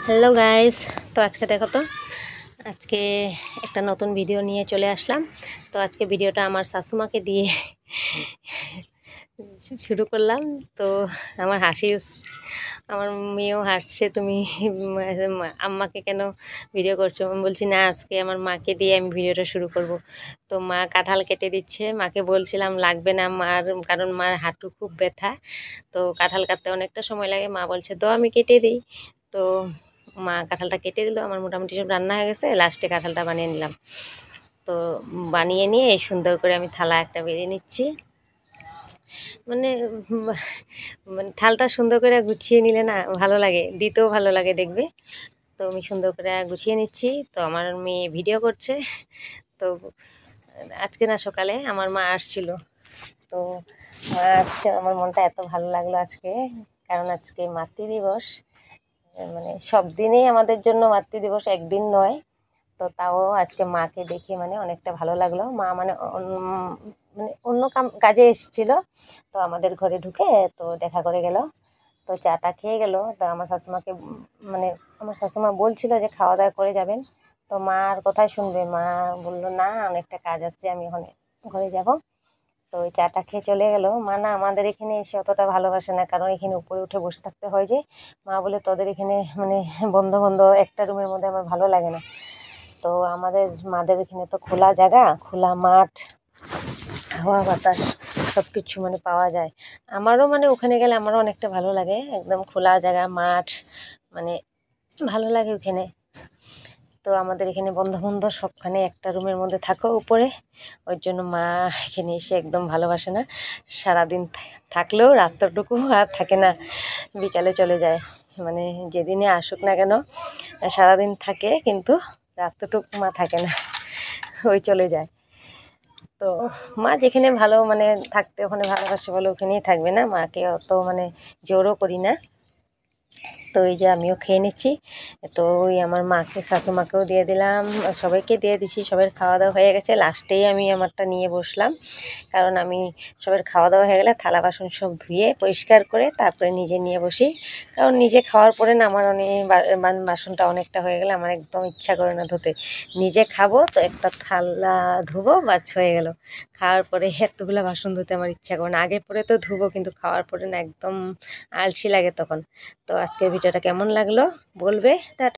Hello guys, তো আজকে দেখো তো আজকে একটা নতুন ভিডিও নিয়ে চলে আসলাম। তো আজকে ভিডিওটা আমার শাশুমাকে দিয়ে শুরু করলাম। তো আমার আমার মেয়েও হাসছে, তুমি আম্মাকে কেন ভিডিও করছো? আমি বলছি না, আজকে আমার মাকে দিয়ে আমি ভিডিওটা শুরু করব। তো মা কাঁঠাল কেটে দিচ্ছে, মাকে বলছিলাম লাগবে না মার, কারণ মার হাঁটু খুব ব্যথা। তো কাঁঠাল কাটতে অনেকটা সময় লাগে, মা বলছে তো আমি কেটে দিই। তো মা কাঁঠালটা কেটে দিল, আমার মোটামুটি সব রান্না হয়ে গেছে, লাস্টে কাঁঠালটা বানিয়ে নিলাম। তো বানিয়ে নিয়ে সুন্দর করে আমি থালা একটা বেরিয়ে নিচ্ছি। মানে মানে থালটা সুন্দর করে গুছিয়ে নিলে না ভালো লাগে, দিতেও ভালো লাগে দেখবে। তো আমি সুন্দর করে গুছিয়ে নিচ্ছি। তো আমার মেয়ে ভিডিও করছে। তো আজকে না, সকালে আমার মা আসছিল। তো মা আসছে, আমার মনটা এত ভালো লাগলো আজকে, কারণ আজকে মাতৃদিবস। মানে সব দিনেই আমাদের জন্য মাতৃদিবস, একদিন নয়। তো তাও আজকে মাকে দেখে মানে অনেকটা ভালো লাগলো। মা মানে মানে অন্য কাজে এসেছিলো, তো আমাদের ঘরে ঢুকে তো দেখা করে গেল। তো চাটা খেয়ে গেল। তো আমার শাশুমাকে মানে আমার শাশুমা বলছিল যে খাওয়া দাওয়া করে যাবেন। তো মা আর কোথায় শুনবে, মা বললো না, অনেকটা কাজ আসছে, আমি ওখানে ঘরে যাব। তো ওই চাটা খেয়ে চলে গেল। মা না আমাদের এখানে এসে অতটা ভালোবাসে না, কারণ এখানে উপরে উঠে বসে থাকতে হয় যে। মা বলে তোদের এখানে মানে বন্ধ বন্ধ একটা রুমের মধ্যে আমার ভালো লাগে না। তো আমাদের মাদের এখানে তো খোলা জায়গা, খোলা মাঠ, হাওয়া বাতাস সব কিছু মানে পাওয়া যায়। আমারও মানে ওখানে গেলে আমারও অনেকটা ভালো লাগে, একদম খোলা জায়গা, মাঠ, মানে ভালো লাগে ওখানে। তো আমাদের এখানে বন্ধ বন্ধ সবখানে একটা রুমের মধ্যে থাকো উপরে, ওই জন্য মা এখানে এসে একদম ভালোবাসে না। সারাদিন থাকলেও রাত্রটুকু আর থাকে না, বিকালে চলে যায়। মানে যেদিনে আসুক না কেন সারাদিন থাকে, কিন্তু রাত্রটুকু মা থাকে না, ওই চলে যায়। তো মা যেখানে ভালো মানে থাকতে ওখানে ভালোবাসে বলে ওখানেই থাকবে, না মাকে অত মানে জোরও করি না। তো এই যে আমিও খেয়ে নিচ্ছি। তো ওই আমার মাকে, শাশুমাকেও দিয়ে দিলাম, সবাইকে দিয়ে দিছি। সবার খাওয়া দাওয়া হয়ে গেছে, লাস্টেই আমি আমারটা নিয়ে বসলাম, কারণ আমি সবার খাওয়া দাওয়া হয়ে গেলে থালা বাসন সব ধুয়ে পরিষ্কার করে তারপরে নিজে নিয়ে বসি। কারণ নিজে খাওয়ার পরে না আমার অনেক বাসনটা অনেকটা হয়ে গেলে আমার একদম ইচ্ছা করে না ধুতে। নিজে খাবো তো একটা থালা ধুবো, বাস হয়ে গেল। খাওয়ার পরে এতগুলো বাসন ধুতে আমার ইচ্ছা করে না। আগে পরে তো ধুবো, কিন্তু খাওয়ার পরে না একদম আলসি লাগে তখন। তো আজকের ভিডিওটা কেমন লাগলো বলবে। টাটা।